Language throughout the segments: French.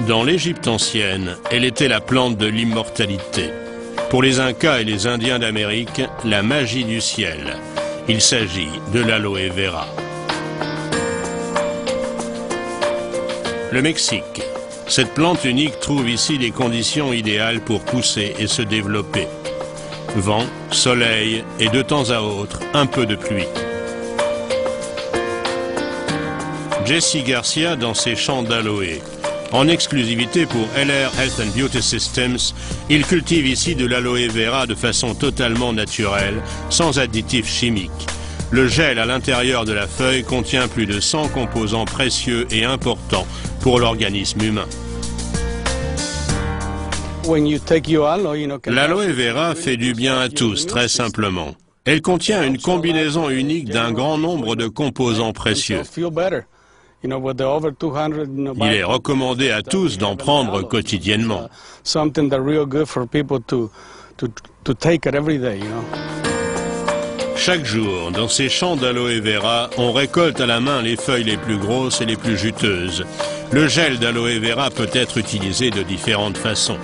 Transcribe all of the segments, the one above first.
Dans l'Égypte ancienne, elle était la plante de l'immortalité. Pour les Incas et les Indiens d'Amérique, la magie du ciel. Il s'agit de l'aloe vera. Le Mexique. Cette plante unique trouve ici les conditions idéales pour pousser et se développer. Vent, soleil et de temps à autre, un peu de pluie. Jesse Garcia dans ses champs d'aloe. En exclusivité pour LR Health and Beauty Systems, il cultive ici de l'aloe vera de façon totalement naturelle, sans additifs chimiques. Le gel à l'intérieur de la feuille contient plus de 100 composants précieux et importants pour l'organisme humain. L'aloe vera fait du bien à tous, très simplement. Elle contient une combinaison unique d'un grand nombre de composants précieux. Il est recommandé à tous d'en prendre quotidiennement. Chaque jour, dans ces champs d'aloe vera, on récolte à la main les feuilles les plus grosses et les plus juteuses. Le gel d'aloe vera peut être utilisé de différentes façons.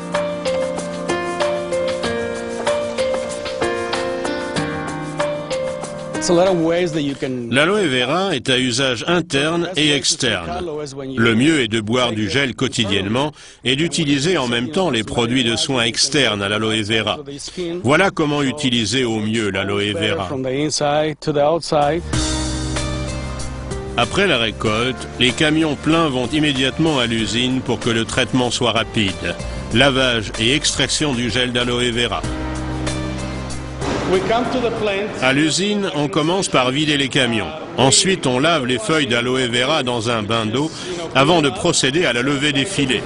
L'aloe vera est à usage interne et externe. Le mieux est de boire du gel quotidiennement et d'utiliser en même temps les produits de soins externes à l'aloe vera. Voilà comment utiliser au mieux l'aloe vera. Après la récolte, les camions pleins vont immédiatement à l'usine pour que le traitement soit rapide. Lavage et extraction du gel d'aloe vera. À l'usine, on commence par vider les camions. Ensuite, on lave les feuilles d'aloe vera dans un bain d'eau avant de procéder à la levée des filets.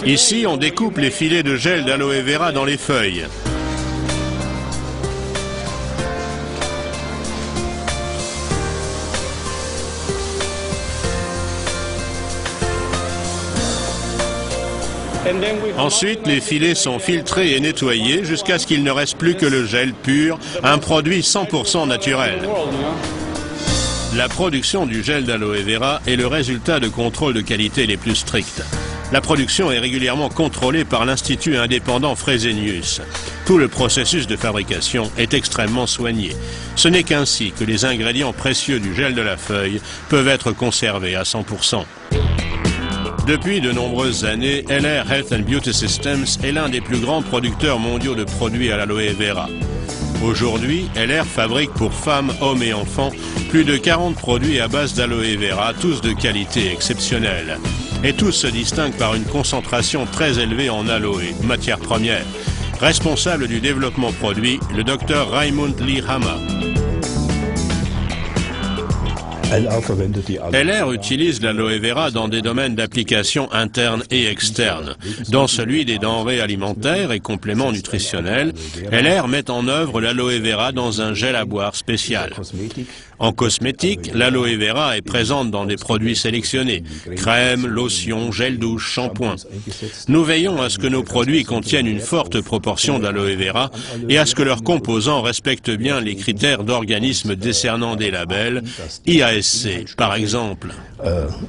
Ici, on découpe les filets de gel d'aloe vera dans les feuilles. Ensuite, les filets sont filtrés et nettoyés jusqu'à ce qu'il ne reste plus que le gel pur, un produit 100% naturel. La production du gel d'aloe vera est le résultat de contrôles de qualité les plus stricts. La production est régulièrement contrôlée par l'Institut indépendant Fresenius. Tout le processus de fabrication est extrêmement soigné. Ce n'est qu'ainsi que les ingrédients précieux du gel de la feuille peuvent être conservés à 100%. Depuis de nombreuses années, LR Health and Beauty Systems est l'un des plus grands producteurs mondiaux de produits à l'aloe vera. Aujourd'hui, LR fabrique pour femmes, hommes et enfants plus de 40 produits à base d'aloe vera, tous de qualité exceptionnelle. Et tous se distinguent par une concentration très élevée en aloe, matière première. Responsable du développement produit, le Dr Raymond Lee Hama. LR utilise l'aloe vera dans des domaines d'application internes et externes. Dans celui des denrées alimentaires et compléments nutritionnels, LR met en œuvre l'aloe vera dans un gel à boire spécial. En cosmétique, l'aloe vera est présente dans des produits sélectionnés, crème, lotion, gel douche, shampoing. Nous veillons à ce que nos produits contiennent une forte proportion d'aloe vera et à ce que leurs composants respectent bien les critères d'organismes décernant des labels, IASC par exemple.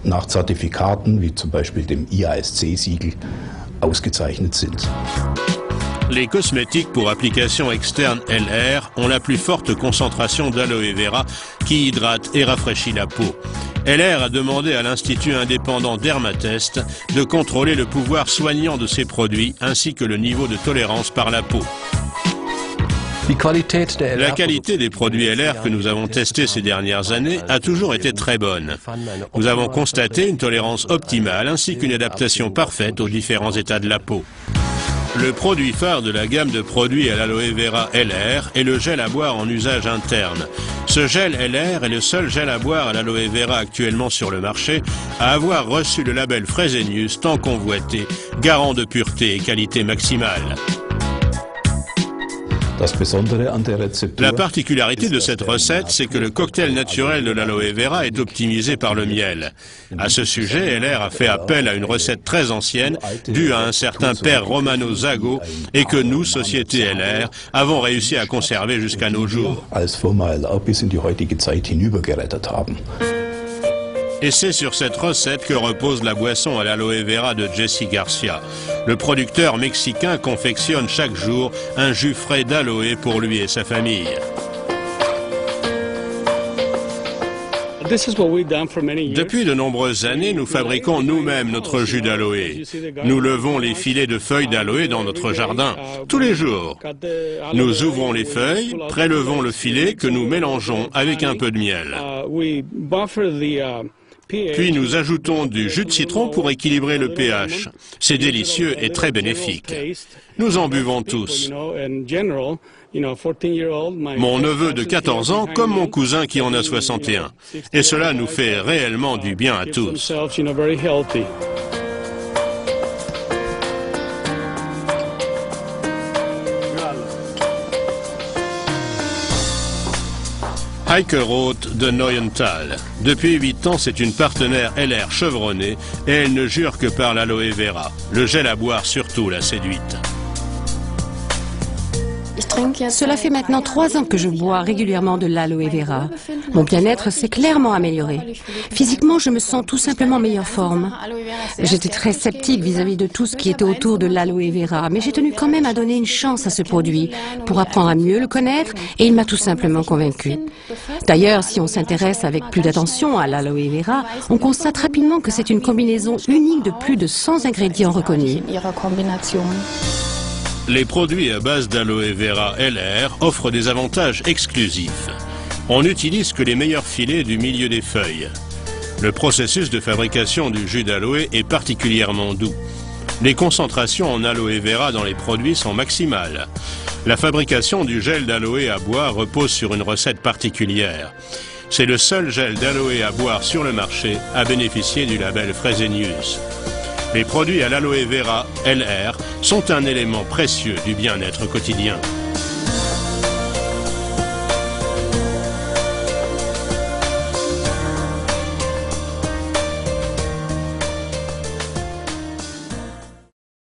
Nach Zertifikaten wie zum Beispiel dem IASC-Siegel ausgezeichnet sind. Les cosmétiques pour application externe LR ont la plus forte concentration d'aloe vera qui hydrate et rafraîchit la peau. LR a demandé à l'Institut indépendant Dermatest de contrôler le pouvoir soignant de ces produits ainsi que le niveau de tolérance par la peau. La qualité des produits LR que nous avons testés ces dernières années a toujours été très bonne. Nous avons constaté une tolérance optimale ainsi qu'une adaptation parfaite aux différents états de la peau. Le produit phare de la gamme de produits à l'aloe vera LR est le gel à boire en usage interne. Ce gel LR est le seul gel à boire à l'aloe vera actuellement sur le marché à avoir reçu le label Fresenius tant convoité, garant de pureté et qualité maximale. La particularité de cette recette, c'est que le cocktail naturel de l'aloe vera est optimisé par le miel. À ce sujet, LR a fait appel à une recette très ancienne, due à un certain père Romano Zago, et que nous, société LR, avons réussi à conserver jusqu'à nos jours. Et c'est sur cette recette que repose la boisson à l'aloe vera de Jesse Garcia. Le producteur mexicain confectionne chaque jour un jus frais d'aloe pour lui et sa famille. Depuis de nombreuses années, nous fabriquons nous-mêmes notre jus d'aloe. Nous levons les filets de feuilles d'aloe dans notre jardin, tous les jours. Nous ouvrons les feuilles, prélevons le filet que nous mélangeons avec un peu de miel. Puis nous ajoutons du jus de citron pour équilibrer le pH. C'est délicieux et très bénéfique. Nous en buvons tous. Mon neveu de 14 ans comme mon cousin qui en a 61. Et cela nous fait réellement du bien à tous. Heike Roth de Neuenthal. Depuis 8 ans, c'est une partenaire LR chevronnée et elle ne jure que par l'aloe vera. Le gel à boire surtout l'a séduite. Cela fait maintenant 3 ans que je bois régulièrement de l'aloe vera. Mon bien-être s'est clairement amélioré. Physiquement, je me sens tout simplement en meilleure forme. J'étais très sceptique vis-à-vis de tout ce qui était autour de l'aloe vera, mais j'ai tenu quand même à donner une chance à ce produit pour apprendre à mieux le connaître et il m'a tout simplement convaincu. D'ailleurs, si on s'intéresse avec plus d'attention à l'aloe vera, on constate rapidement que c'est une combinaison unique de plus de 100 ingrédients reconnus. Les produits à base d'aloe vera LR offrent des avantages exclusifs. On n'utilise que les meilleurs filets du milieu des feuilles. Le processus de fabrication du jus d'aloe est particulièrement doux. Les concentrations en aloe vera dans les produits sont maximales. La fabrication du gel d'aloe à boire repose sur une recette particulière. C'est le seul gel d'aloe à boire sur le marché à bénéficier du label Fresenius. Les produits à l'aloe vera LR sont un élément précieux du bien-être quotidien.